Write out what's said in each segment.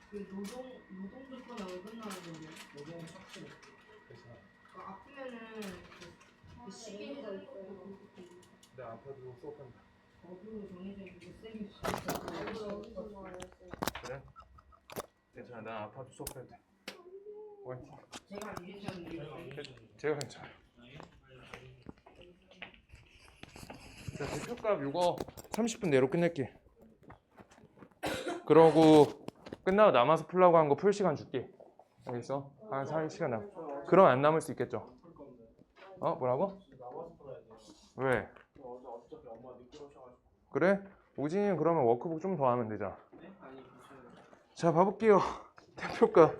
그 노동 조건이 안 끝나는 거냐? 노동 삭제. 아프면은 그 시계 거 있어요. 내 아파도 수업한다. 법으로 정해져 있는 쌤이 그래? 괜찮아. 나 아파도 수업해도 돼. 화이팅. 제가 제가 괜찮아요. 자, 대표값 이거 30분 내로 끝낼게. 그러고 끝나고 남아서 풀라고 한 거 풀 시간 줄게. 알겠어? 한 4시간 남. 그럼 안 남을 수 있겠죠? 어? 뭐라고? 왜? 그래? 우진이는 그러면 워크북 좀 더 하면 되잖아. 자, 봐볼게요. 대표값.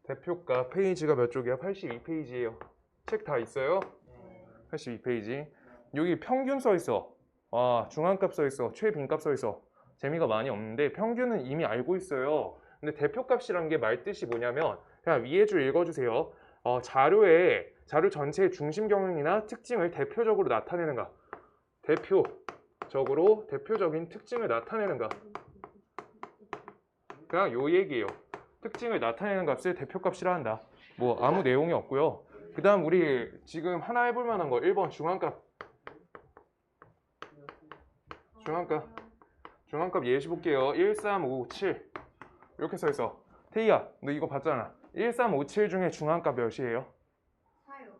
대표값 페이지가 몇 쪽이야? 82페이지예요. 책 다 있어요? 82페이지. 여기 평균 써 있어. 중앙값 써 있어. 최빈값 써 있어. 재미가 많이 없는데 평균은 이미 알고 있어요. 근데 대표값이란 게 말뜻이 뭐냐면 그냥 위에 줄 읽어주세요. 자료 전체의 중심 경영이나 특징을 대표적으로 나타내는가. 대표적인 특징을 나타내는가. 그냥 요 얘기예요. 특징을 나타내는 값을 대표값이라 한다. 뭐 아무 내용이 없고요. 그 다음 우리 지금 하나 해볼 만한 거 1번 중앙값 예시 볼게요. 1, 3, 5, 7 이렇게 써있어. 태희야 너 이거 봤잖아. 1, 3, 5, 7 중에 중앙값 몇이에요? 4요.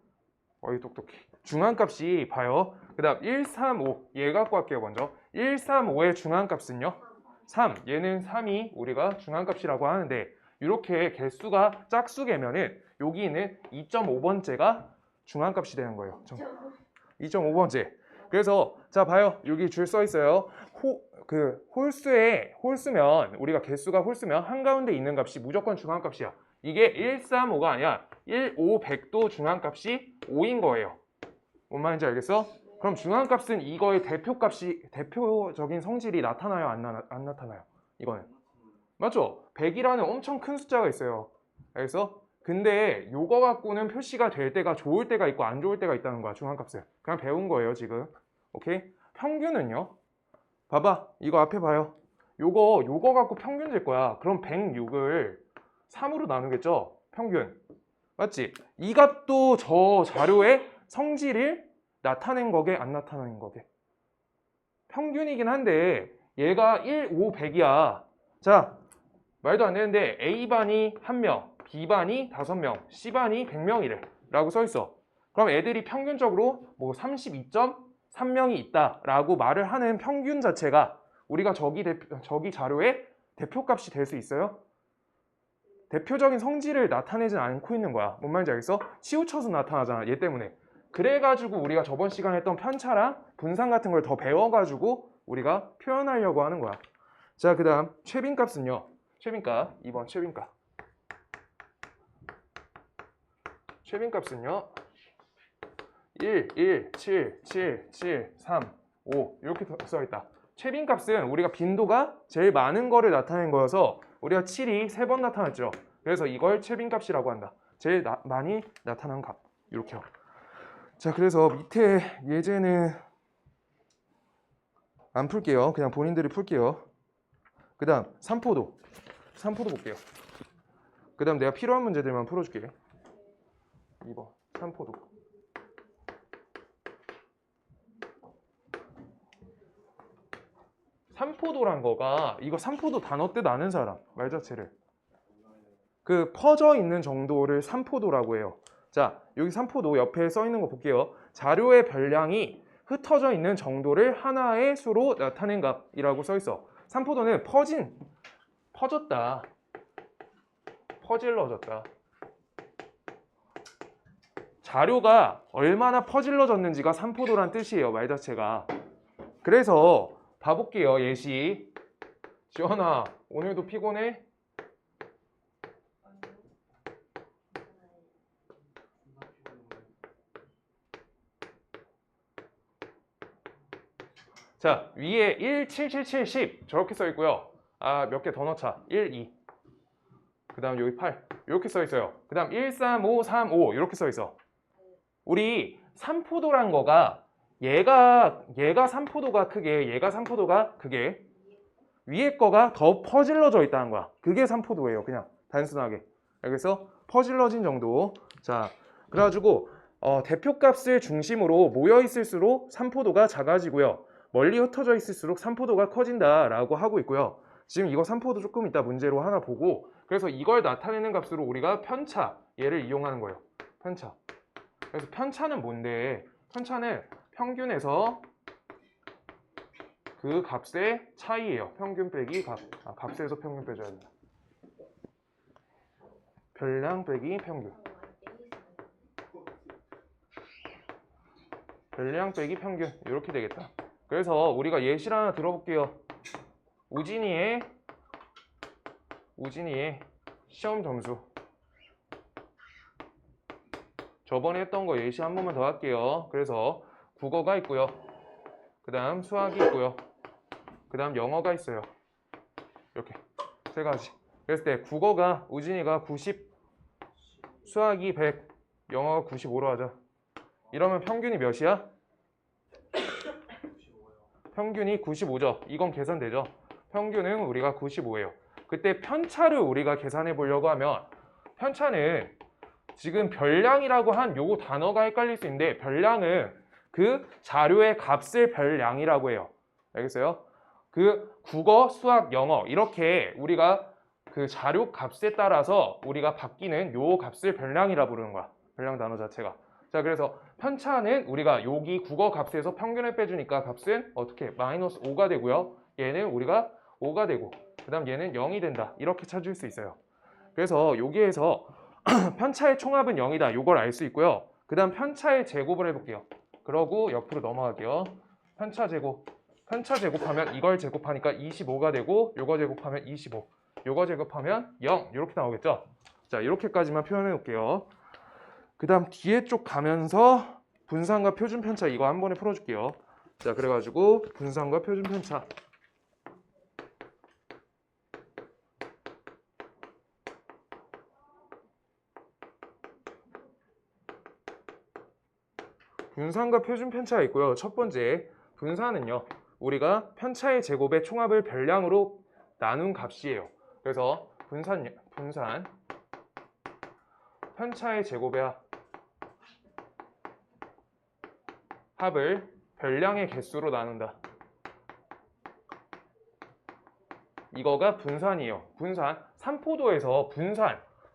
어이 똑똑해. 중앙값이 봐요. 그 다음 1, 3, 5 얘 갖고 할게요. 먼저 1, 3, 5의 중앙값은요? 3. 얘는 3이 우리가 중앙값이라고 하는데 이렇게 개수가 짝수개면은 여기 있는 2.5번째가 중앙값이 되는 거예요. 2.5번째. 그래서 자 봐요. 여기 줄 써 있어요. 홀수면 우리가 개수가 홀수면 한가운데 있는 값이 무조건 중앙값이야. 이게 1, 3, 5가 아니야. 1, 5, 100도 중앙값이 5인 거예요. 뭔 말인지 알겠어? 그럼 중앙값은 이거의 대표적인 성질이 나타나요? 안 나타나요? 이거는. 맞죠? 100이라는 엄청 큰 숫자가 있어요. 알겠어? 근데 요거 갖고는 표시가 될 때가 좋을 때가 있고 안 좋을 때가 있다는 거야. 중앙값은. 그냥 배운 거예요 지금. 오케이? 평균은요? 봐봐. 이거 앞에 봐요. 요거 갖고 평균 될 거야. 그럼 106을 3으로 나누겠죠? 평균. 맞지? 이 값도 저 자료의 성질을 나타낸 거게 안 나타낸 거게? 평균이긴 한데 얘가 1, 5, 100이야. 자, 말도 안 되는데 A반이 1명, B반이 5명, C반이 100명이래 라고 써 있어. 그럼 애들이 평균적으로 뭐 32.3명이 있다 라고 말을 하는 평균 자체가 우리가 저기 자료의 대표값이 될 수 있어요? 대표적인 성질을 나타내진 않고 있는 거야. 뭔 말인지 알겠어? 치우쳐서 나타나잖아. 얘 때문에. 그래가지고 우리가 저번 시간에 했던 편차랑 분산 같은 걸 더 배워가지고 우리가 표현하려고 하는 거야. 자, 그 다음 최빈값은요. 최빈값 2번 최빈값은요 1, 1, 7, 7, 7, 3, 5 이렇게 써있다. 최빈값은 우리가 빈도가 제일 많은 거를 나타낸 거여서 우리가 7이 3번 나타났죠. 그래서 이걸 최빈값이라고 한다. 제일 많이 나타난 값 이렇게요. 자, 그래서 밑에 예제는 안 풀게요. 그냥 본인들이 풀게요. 그 다음 삼포도 볼게요. 그 다음 내가 필요한 문제들만 풀어줄게. 2번 삼포도. 삼포도란 거가 이거 삼포도 단어 뜻 아는 사람 말 자체를 그 퍼져 있는 정도를 삼포도라고 해요. 자, 여기 삼포도 옆에 써 있는 거 볼게요. 자료의 별량이 흩어져 있는 정도를 하나의 수로 나타낸 값이라고 써 있어. 삼포도는 퍼졌다. 퍼질러졌다. 자료가 얼마나 퍼질러졌는지가 삼포도란 뜻이에요. 말 자체가. 그래서 봐볼게요. 예시. 지원아, 오늘도 피곤해? 자, 위에 1, 7, 7, 7, 10 저렇게 써 있고요. 몇 개 더 넣자. 1, 2. 그 다음 여기 8 이렇게 써 있어요. 그 다음 1, 3, 5, 3, 5 이렇게 써 있어. 우리 산포도란 거가 얘가 3포도가 크게 얘가 3포도가 그게 위에 거가 더 퍼질러져 있다는 거야. 그게 산포도예요. 그냥 단순하게. 그래서 퍼질러진 정도. 자, 그래가지고 대표값을 중심으로 모여 있을수록 산포도가 작아지고요. 멀리 흩어져 있을수록 산포도가 커진다라고 하고 있고요. 지금 이거 산포도 조금 이따 문제로 하나 보고 그래서 이걸 나타내는 값으로 우리가 편차 얘를 이용하는 거예요. 편차. 그래서 편차는 뭔데? 편차는 평균에서 그 값의 차이예요. 평균 빼기 값. 값에서 평균 빼줘야 된다. 별량 빼기 평균. 별량 빼기 평균. 이렇게 되겠다. 그래서 우리가 예시를 하나 들어볼게요. 우진이의 시험 점수. 저번에 했던 거 예시 한 번만 더 할게요. 그래서 국어가 있고요. 그 다음 수학이 있고요. 그 다음 영어가 있어요. 이렇게 세 가지. 그랬을 때 국어가 우진이가 90, 수학이 100, 영어가 95로 하자. 이러면 평균이 몇이야? 평균이 95죠. 이건 계산되죠. 평균은 우리가 95예요. 그때 편차를 우리가 계산해 보려고 하면 편차는 지금 별량이라고 한 요 단어가 헷갈릴 수 있는데 별량은 그 자료의 값을 별량이라고 해요. 알겠어요? 그 국어, 수학, 영어 이렇게 우리가 그 자료 값에 따라서 우리가 바뀌는 요 값을 별량이라 부르는 거야. 별량 단어 자체가. 자, 그래서 편차는 우리가 여기 국어 값에서 평균을 빼주니까 값은 어떻게? 마이너스 5가 되고요. 얘는 우리가 5가 되고 그 다음 얘는 0이 된다. 이렇게 찾을 수 있어요. 그래서 여기에서 편차의 총합은 0이다. 이걸 알 수 있고요. 그 다음 편차의 제곱을 해볼게요. 그러고 옆으로 넘어갈게요. 편차 제곱하면 이걸 제곱하니까 25가 되고 요거 제곱하면 25, 요거 제곱하면 0 이렇게 나오겠죠. 자, 이렇게까지만 표현해 놓을게요. 그 다음 뒤에 쪽 가면서 분산과 표준 편차 이거 한 번에 풀어줄게요. 자, 그래가지고 분산과 표준 편차. 분산과 표준 편차가 있고요. 첫 번째 분산은요. 우리가 편차의 제곱의 총합을 별량으로 나눈 값이에요. 그래서 분산 편차의 제곱의 합을 별량의 개수로 나눈다. 이거가 분산이에요. 분산. 산포도에서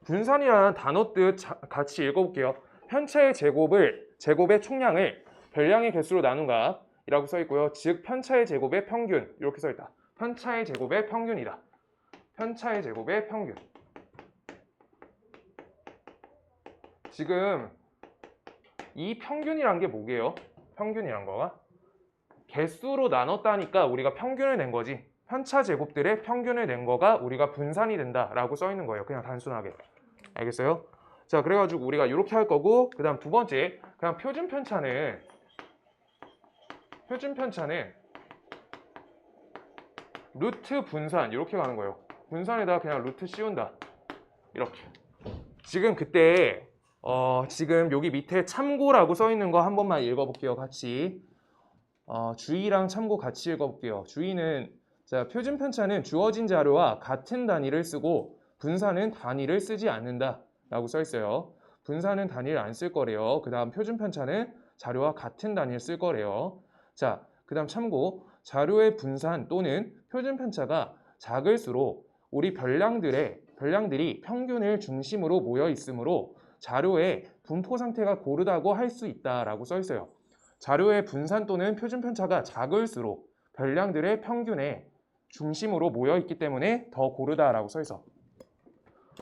분산이라는 단어 뜻 같이 읽어볼게요. 편차의 제곱의 총량을 별량의 개수로 나눈 값이라고 써 있고요. 즉 편차의 제곱의 평균 이렇게 써 있다. 편차의 제곱의 평균이다. 편차의 제곱의 평균. 지금 이 평균이란 게 뭐게요? 평균이란 거가 개수로 나눴다니까 우리가 평균을 낸 거지. 편차 제곱들의 평균을 낸 거가 우리가 분산이 된다라고 써 있는 거예요. 그냥 단순하게. 알겠어요? 자, 그래가지고 우리가 이렇게 할 거고 그 다음 두 번째 그냥 표준 편차는 루트 분산 이렇게 가는 거예요. 분산에다가 그냥 루트 씌운다. 이렇게. 지금 그때 지금 여기 밑에 참고라고 써 있는 거 한 번만 읽어볼게요. 같이. 주의랑 참고 같이 읽어볼게요. 주의는 자, 표준 편차는 주어진 자료와 같은 단위를 쓰고 분산은 단위를 쓰지 않는다 라고 써 있어요. 분산은 단위를 안 쓸 거래요. 그 다음 표준 편차는 자료와 같은 단위를 쓸 거래요. 자, 그 다음 참고 자료의 분산 또는 표준 편차가 작을수록 우리 별량들이 평균을 중심으로 모여 있으므로 자료의 분포 상태가 고르다고 할 수 있다라고 써 있어요. 자료의 분산 또는 표준 편차가 작을수록 별량들의 평균에 중심으로 모여 있기 때문에 더 고르다라고 써 있어.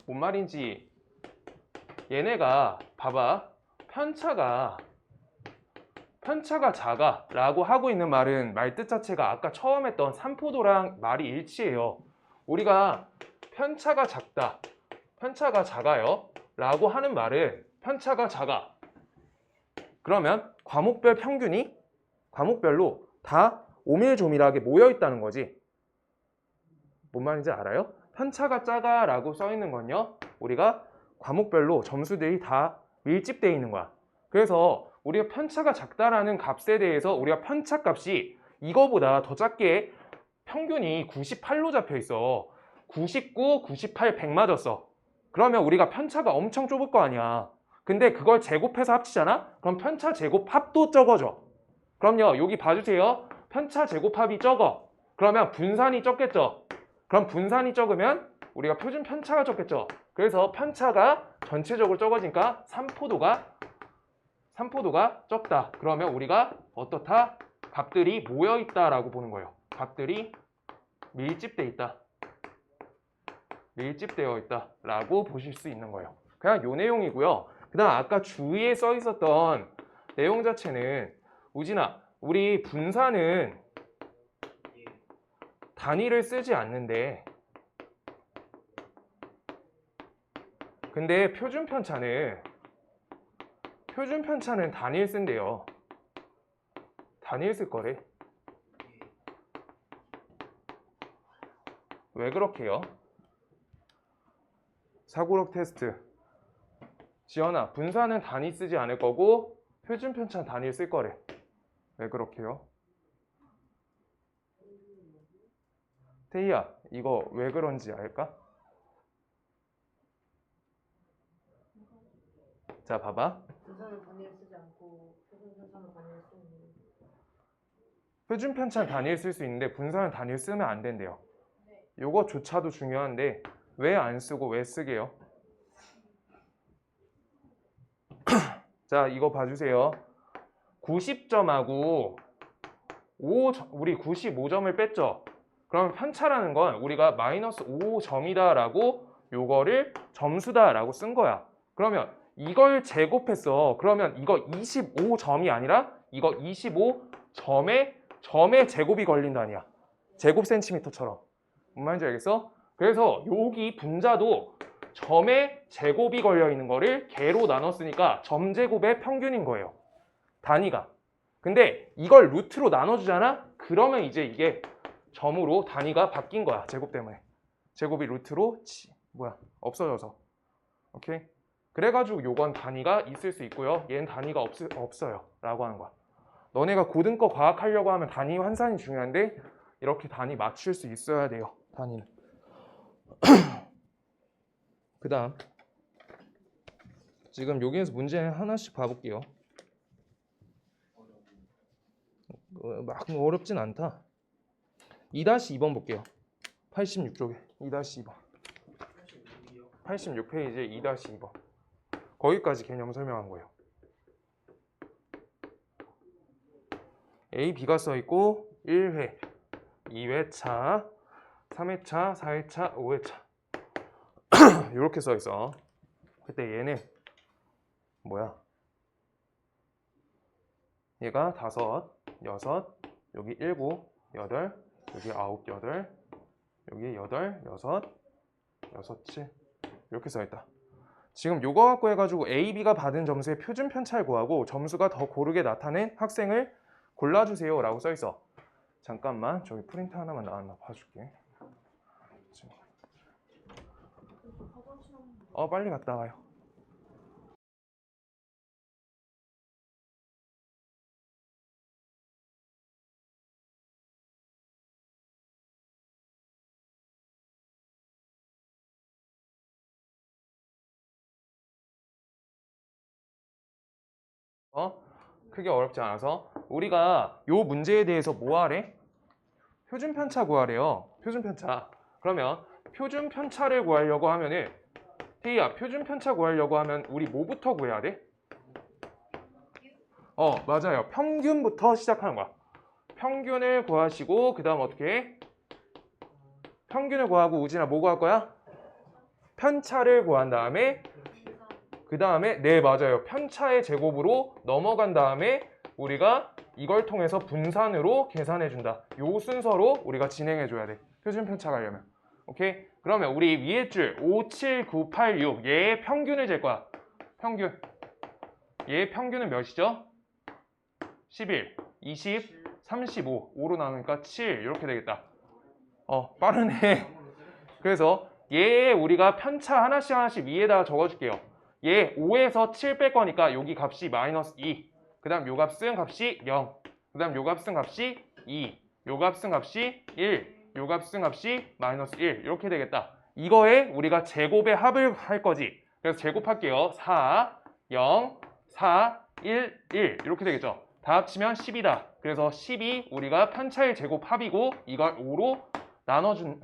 뭔 말인지 얘네가 봐봐. 편차가 작아 라고 하고 있는 말은 말뜻 자체가 아까 처음 했던 산포도랑 말이 일치해요. 우리가 편차가 작다, 편차가 작아요 라고 하는 말은 편차가 작아. 그러면 과목별 평균이 과목별로 다 오밀조밀하게 모여 있다는 거지. 뭔 말인지 알아요? 편차가 작아 라고 써 있는 건요, 우리가 과목별로 점수들이 다 밀집되어 있는 거야. 그래서 우리가 편차가 작다라는 값에 대해서 우리가 편차 값이 이거보다 더 작게 평균이 98로 잡혀 있어. 99, 98, 100 맞았어. 그러면 우리가 편차가 엄청 좁을 거 아니야. 근데 그걸 제곱해서 합치잖아? 그럼 편차 제곱합도 적어져. 그럼요, 여기 봐주세요. 편차 제곱합이 적어. 그러면 분산이 적겠죠. 그럼 분산이 적으면 우리가 표준 편차가 적겠죠. 그래서 편차가 전체적으로 적어지니까 삼포도가 적다. 그러면 우리가 어떻다? 값들이 모여있다라고 보는 거예요. 값들이 밀집돼 있다. 밀집되어 있다라고 보실 수 있는 거예요. 그냥 요 내용이고요. 그 다음 아까 주위에 써 있었던 내용 자체는 우진아, 우리 분산은 단위를 쓰지 않는데 근데 표준 편차는 단위를 쓴대요. 단위를 쓸 거래. 왜 그렇게요? 사고력 테스트. 지연아, 분산은 단위 쓰지 않을 거고 표준 편차는 단위를 쓸 거래. 왜 그렇게요? 태희야, 이거 왜 그런지 알까? 자, 봐봐. 분산은 단위를 쓰지 않고 표준 편차는 단위를 쓰는. 표준 편차는 단위를 쓸 수 있는데 분산은 단위를 쓰면 안 된대요. 요거조차도 중요한데 왜 안 쓰고 왜 쓰게요? 자, 이거 봐주세요. 90점하고 우리 95점을 뺐죠. 그럼 편차라는 건 우리가 마이너스 5점이다라고 요거를 점수다라고 쓴 거야. 그러면 이걸 제곱했어. 그러면 이거 25점이 아니라 이거 25점의 제곱이 걸린다니야. 제곱 센티미터처럼. 뭔 말인지 알겠어? 그래서 여기 분자도 점의 제곱이 걸려 있는 거를 개로 나눴으니까 점 제곱의 평균인 거예요. 단위가. 근데 이걸 루트로 나눠주잖아? 그러면 이제 이게 점으로 단위가 바뀐 거야. 제곱 때문에. 제곱이 루트로 없어져서. 오케이? 그래가지고 요건 단위가 있을 수 있고요. 얘는 단위가 없어요. 라고 하는 거야. 너네가 고등거 과학 하려고 하면 단위 환산이 중요한데 이렇게 단위 맞출 수 있어야 돼요. 단위는. 그 다음 지금 여기에서 문제 하나씩 봐볼게요. 막 어렵진 않다. 2-2번 볼게요. 86쪽에 2-2번 86페이지에 2-2번 거기까지 개념 설명한 거예요. A, B가 써있고 1회, 2회차, 3회차, 4회차, 5회차 이렇게 써있어. 그때 얘는 뭐야? 얘가 5, 6, 여기 7, 8, 여기 9, 8, 여기 8, 6, 7 이렇게 써있다. 지금 요거 갖고 해가지고 A, B가 받은 점수의 표준 편차를 구하고 점수가 더 고르게 나타낸 학생을 골라주세요 라고 써있어. 잠깐만 저기 프린트 하나만 나왔나 봐줄게. 빨리 갔다 와요. 크게 어렵지 않아서 우리가 요 문제에 대해서 뭐 하래? 표준 편차 구하래요. 표준 편차. 그러면 표준 편차를 구하려고 하면은 태희야, 표준 편차 구하려고 하면 우리 뭐부터 구해야 돼? 맞아요. 평균부터 시작하는 거야. 평균을 구하시고 그 다음 어떻게 해? 평균을 구하고 우진아 뭐 구할 거야? 편차를 구한 다음에 그 다음에 네 맞아요. 편차의 제곱으로 넘어간 다음에 우리가 이걸 통해서 분산으로 계산해 준다. 요 순서로 우리가 진행해 줘야 돼. 표준 편차 가려면. 오케이? 그러면 우리 위에 줄 5, 7, 9, 8, 6 얘의 평균을 잴 거야. 평균. 얘의 평균은 몇이죠? 11, 20, 35. 5로 나누니까 7 이렇게 되겠다. 빠르네. 그래서 얘 우리가 편차 하나씩 위에다가 적어줄게요. 얘 5에서 7 뺄 거니까 여기 값이 마이너스 2. 그 그 다음 요 값은 값이 0. 그 다음 요 값은 값이 2. 요 값은 값이 1. 요 값은 값이 마이너스 1. 이렇게 되겠다. 이거에 우리가 제곱의 합을 할 거지. 그래서 제곱할게요. 4, 0, 4, 1, 1 이렇게 되겠죠. 다 합치면 10이다. 그래서 10이 우리가 편차의 제곱 합이고 이걸 5로 나눠준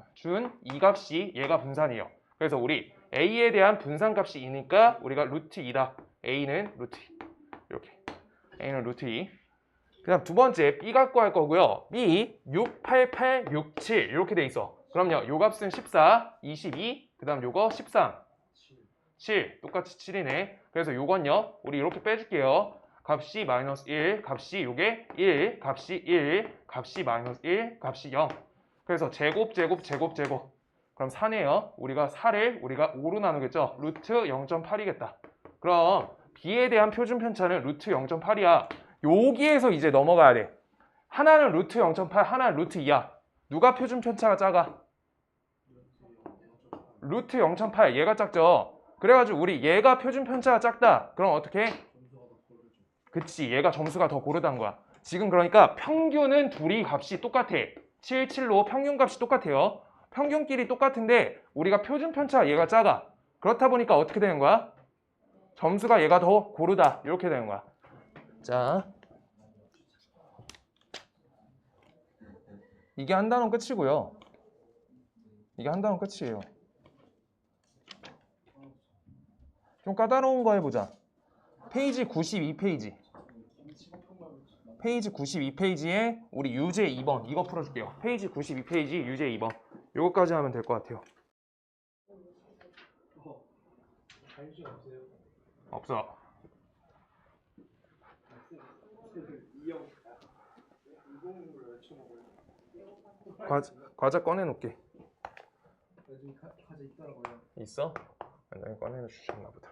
이 값이 얘가 분산이에요. 그래서 우리 A에 대한 분산값이 2니까 우리가 루트 2다. A는 루트 2. 이렇게. A는 루트 2. 그 다음 두 번째 B 갖고 할 거고요. B 6, 8, 8, 6, 7 이렇게 돼 있어. 그럼요. 요 값은 14, 22, 그 다음 요거 13, 7 똑같이 7이네. 그래서 요건요. 우리 이렇게 빼줄게요. 값이 마이너스 1, 값이 요게 1, 값이 1, 값이 마이너스 1, 값이 0. 그래서 제곱. 그럼 4네요. 우리가 4를 우리가 5로 나누겠죠. 루트 0.8이겠다. 그럼 B에 대한 표준 편차는 루트 0.8이야. 여기에서 이제 넘어가야 돼. 하나는 루트 0.8, 하나는 루트 2야. 누가 표준 편차가 작아? 루트 0.8, 얘가 작죠. 그래가지고 우리 얘가 표준 편차가 작다. 그럼 어떻게? 그치, 얘가 점수가 더 고르다는 거야. 지금 그러니까 평균은 둘이 값이 똑같아. 7, 7로 평균 값이 똑같아요. 평균끼리 똑같은데 우리가 표준 편차가 얘가 작아. 그렇다 보니까 어떻게 되는 거야? 점수가 얘가 더 고르다. 이렇게 되는 거야. 자, 이게 한 단원 끝이고요. 이게 한 단원 끝이에요. 좀 까다로운 거 해보자. 페이지 92페이지. 페이지 92페이지에 우리 유제 2번 이거 풀어줄게요. 페이지 92페이지 유제 2번 요거까지 하면 될 것 같아요. 없어. 과자 꺼내놓게. 과자 있더라고요. 있어? 완전히 꺼내놓 주셨나 보다.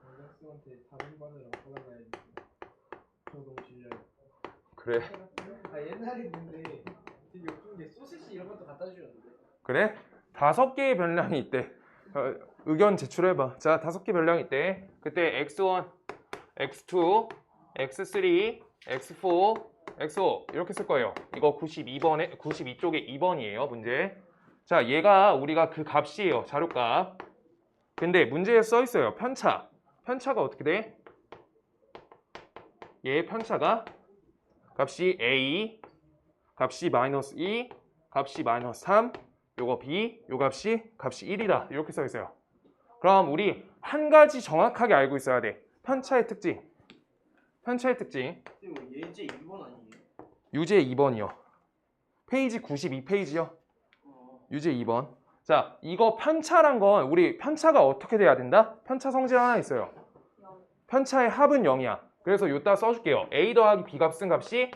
원장쌤한테 다른 과자랑 골라놔야지. 저 너무 질려요. 그래? 아 옛날에 근데 되게 웃긴 게 소시지 이런 것도 갖다 주셨는데. 그래? 5개의 변량이 있대. 의견 제출해봐. 자, 5개 변량이 있대. 그때 x1, x2, x3, x4, x5 이렇게 쓸 거예요. 이거 92번에 92쪽에 2번이에요. 문제. 자, 얘가 우리가 그 값이에요. 자료값. 근데 문제에 써 있어요. 편차. 편차가 어떻게 돼? 얘 편차가 값이 a, 값이 마이너스 2, 값이 마이너스 3, 요거 b, 요 값이 1이다. 이렇게 써 있어요. 그럼 우리 한 가지 정확하게 알고 있어야 돼. 편차의 특징. 편차의 특징. 예제 2번 아니에요? 유제 2번이요. 페이지 92페이지요. 유제 2번. 자, 이거 편차란 건 우리 편차가 어떻게 돼야 된다? 편차 성질 하나 있어요. 편차의 합은 0이야. 그래서 요따 써줄게요. a 더하기 b 값은 값이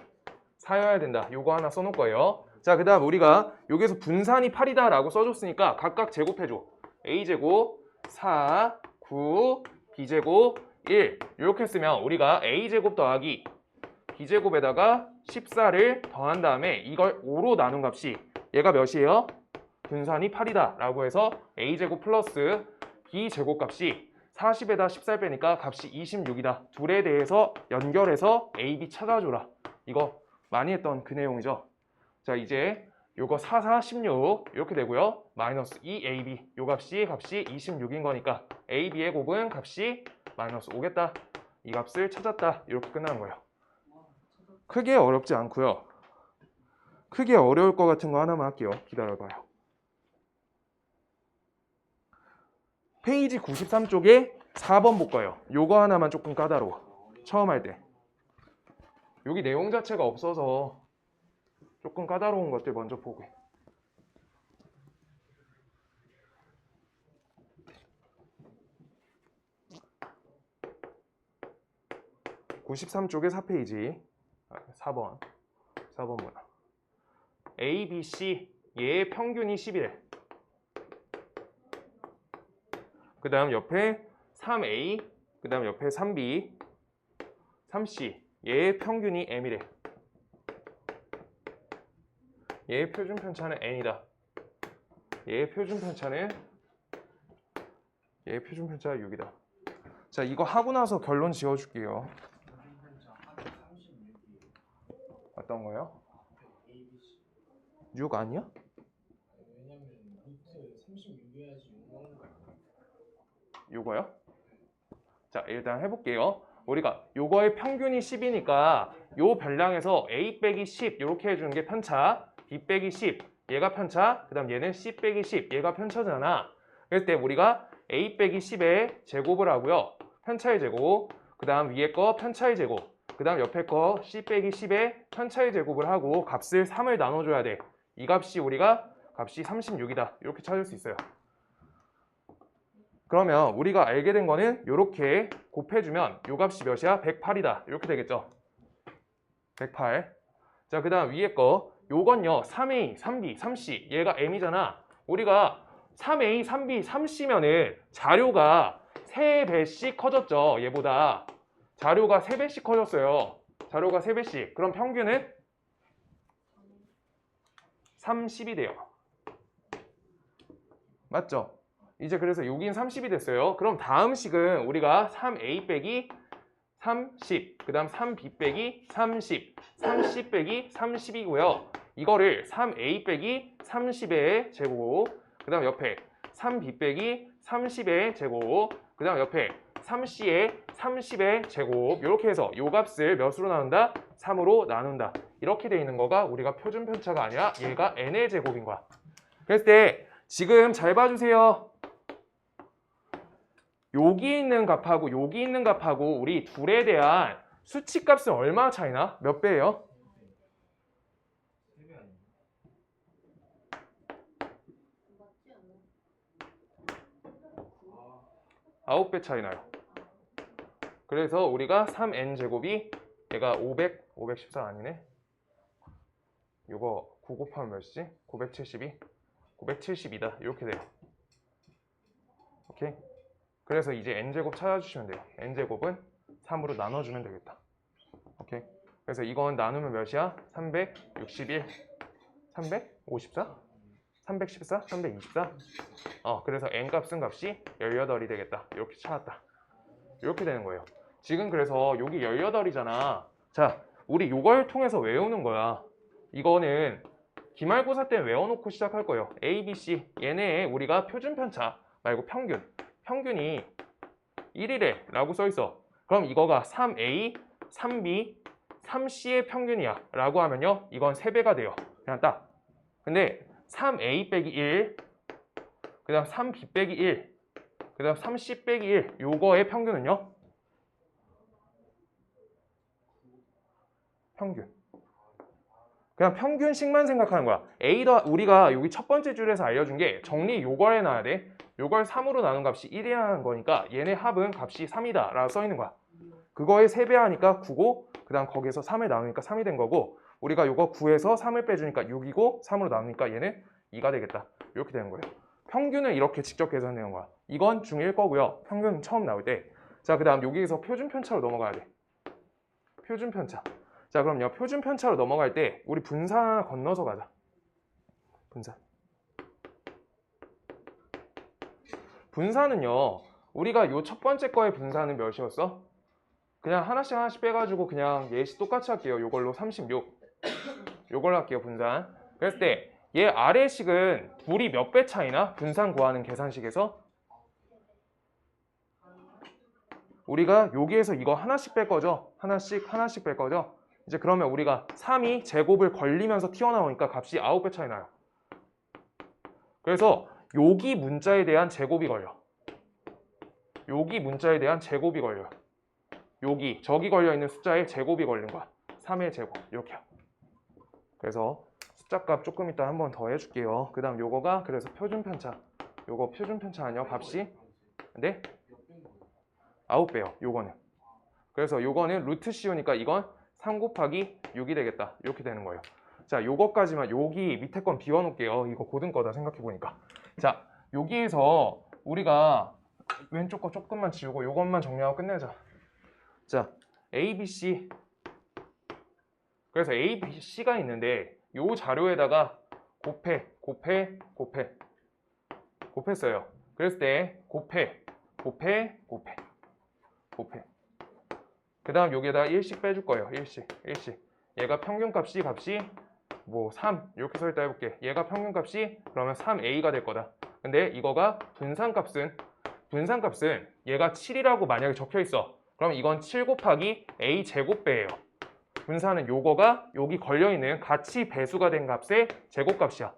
4여야 된다. 요거 하나 써놓을 거예요. 자, 그 다음 우리가 여기서 분산이 8이다 라고 써줬으니까 각각 제곱해줘. a제곱 4, 9, b제곱 1 이렇게 쓰면 우리가 a제곱 더하기 b제곱에다가 14를 더한 다음에 이걸 5로 나눈 값이 얘가 몇이에요? 분산이 8이다 라고 해서 a제곱 플러스 b제곱 값이 40에다 14 빼니까 값이 26이다. 둘에 대해서 연결해서 a, b 찾아줘라. 이거 많이 했던 그 내용이죠. 자, 이제 요거 4, 4, 16 이렇게 되고요. 마이너스 2ab 요 값이 26인 거니까 ab의 곱은 값이 마이너스 5겠다. 이 값을 찾았다. 이렇게 끝나는 거예요. 크게 어렵지 않고요. 크게 어려울 것 같은 거 하나만 할게요. 기다려봐요. 페이지 93쪽에 4번 볼 거예요. 요거 하나만 조금 까다로워. 처음 할 때. 여기 내용 자체가 없어서 조금 까다로운 것들 먼저 보고. 93쪽에 4페이지 4번 문화. A, B, C 얘의 평균이 10이래. 그 다음 옆에 3A, 그 다음 옆에 3B, 3C 얘의 평균이 M이래. 얘의 표준 편차는 N이다. 얘의 표준 편차가 6이다. 자, 이거 하고 나서 결론 지어줄게요. 어떤 거요? A, B, C. 6 아니야? 왜냐면 루트 36이어야지 6 나오는 거 아니야? 요거요? 자, 일단 해볼게요. 우리가 요거의 평균이 10이니까 요 별량에서 A 빼기 10 이렇게 해주는 게 편차, B 빼기 10 얘가 편차, 그 다음 얘는 C 빼기 10 얘가 편차잖아. 그럴 때 우리가 A 빼기 10의 제곱을 하고요. 편차의 제곱, 그 다음 위에 거 편차의 제곱, 그 다음 옆에 거 C 빼기 10의 편차의 제곱을 하고 값을 3을 나눠줘야 돼. 이 값이 우리가 값이 36이다. 이렇게 찾을 수 있어요. 그러면 우리가 알게 된 거는 이렇게 곱해주면 요 값이 몇이야? 108이다. 이렇게 되겠죠? 108. 자, 그 다음 위에 거 요건요. 3A, 3B, 3C 얘가 M이잖아. 우리가 3A, 3B, 3C면은 자료가 3배씩 커졌죠. 얘보다. 자료가 3배씩 커졌어요. 자료가 3배씩. 그럼 평균은 30이 돼요. 맞죠? 이제 그래서 여긴 30이 됐어요. 그럼 다음 식은 우리가 3A 빼기 30, 그 다음 3B 빼기 30, 3C 빼기 30이고요. 이거를 3A 빼기 30의 제곱, 그 다음 옆에 3B 빼기 30의 제곱, 그 다음 옆에 3C의 30의 제곱 이렇게 해서 요 값을 몇으로 나눈다? 3으로 나눈다. 이렇게 돼 있는 거가 우리가 표준 편차가 아니라 얘가 n의 제곱인 거야. 그랬을 때 지금 잘 봐주세요. 여기 있는 값하고 여기 있는 값하고 우리 둘에 대한 수치값은 얼마 차이나? 몇 배예요? 3배 아니야? 맞지 않나? 9배 차이 나요. 그래서 우리가 3n제곱이 얘가 514 아니네? 이거 9 곱하면 몇이지? 972? 972다. 이렇게 돼요. 오케이? 그래서 이제 n제곱 찾아주시면 돼요. n제곱은 3으로 나눠주면 되겠다. 오케이? 그래서 이건 나누면 몇이야? 361, 354? 314? 324? 그래서 n값은 값이 18이 되겠다. 이렇게 찾았다. 이렇게 되는 거예요. 지금 그래서 여기 18이잖아. 자, 우리 이걸 통해서 외우는 거야. 이거는 기말고사 때 외워놓고 시작할 거예요. A, B, C 얘네의 우리가 표준 편차 말고 평균. 평균이 1이래 라고 써있어. 그럼 이거가 3A, 3B, 3C의 평균이야 라고 하면요. 이건 3배가 돼요. 그냥 딱. 근데 3A 빼기 1, 그 다음 3B 빼기 1, 그 다음 3C 빼기 1 요거의 평균은요? 평균. 그냥 평균식만 생각하는 거야. A더 우리가 여기 첫 번째 줄에서 알려준 게 정리 요걸 해놔야 돼. 요걸 3으로 나눈 값이 1이라는 거니까 얘네 합은 값이 3이다 라고 써있는 거야. 그거의 3배 하니까 9고 그 다음 거기에서 3을 나누니까 3이 된 거고 우리가 요거 9에서 3을 빼주니까 6이고 3으로 나누니까 얘는 2가 되겠다. 이렇게 되는 거예요. 평균을 이렇게 직접 계산해온 거야. 이건 중1 거고요. 평균 처음 나올 때. 자, 그 다음 여기에서 표준 편차로 넘어가야 돼. 표준 편차. 자, 그럼요. 표준 편차로 넘어갈 때 우리 분산 하나 건너서 가자. 분산. 분산은요. 우리가 요 첫 번째 거의 분산은 몇이었어? 그냥 하나씩 빼가지고 그냥 예시 똑같이 할게요. 요걸로 36. 요걸로 할게요. 분산. 그랬을 때 얘 아래식은 둘이 몇 배 차이나? 분산 구하는 계산식에서? 우리가 여기에서 이거 하나씩 뺄 거죠? 하나씩 뺄 거죠? 이제 그러면 우리가 3이 제곱을 걸리면서 튀어나오니까 값이 9배 차이 나요. 그래서 여기 문자에 대한 제곱이 걸려. 여기 문자에 대한 제곱이 걸려. 여기 저기 걸려있는 숫자에 제곱이 걸린 거야. 3의 제곱 이렇게요. 그래서 숫자값 조금 이따 한 번 더 해줄게요. 그 다음 요거가 그래서 표준 편차. 요거 표준 편차 아니야? 값이? 네? 9배요. 요거는. 그래서 요거는 루트 씌우니까 이건 3 곱하기 6이 되겠다. 이렇게 되는 거예요. 자, 요거까지만 여기 밑에 건 비워놓을게요. 이거 고등 거다 생각해보니까. 자, 여기에서 우리가 왼쪽 거 조금만 지우고 요것만 정리하고 끝내자. 자, A, B, C. 그래서 A, B, C가 있는데 요 자료에다가 곱했어요. 그랬을 때 곱해. 그 다음 여기에다가 1씩 빼줄 거예요. 1씩. 얘가 평균값이 뭐 3 이렇게 써 있다 해볼게. 얘가 평균값이 그러면 3a가 될 거다. 근데 이거가 분산값은 얘가 7이라고 만약에 적혀 있어. 그럼 이건 7 곱하기 a 제곱배예요. 분산은 요거가 여기 걸려있는 같이 배수가 된 값의 제곱값이야.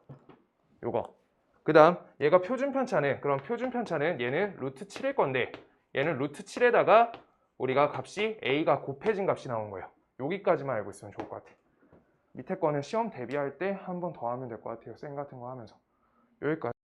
요거. 그 다음 얘가 표준편차는, 그럼 표준편차는 얘는 루트 7일 건데 얘는 루트 7에다가 우리가 값이 a가 곱해진 값이 나온 거예요. 여기까지만 알고 있으면 좋을 것 같아. 밑에 거는 시험 대비할 때 한 번 더 하면 될 것 같아요. 쌤 같은 거 하면서. 여기까지.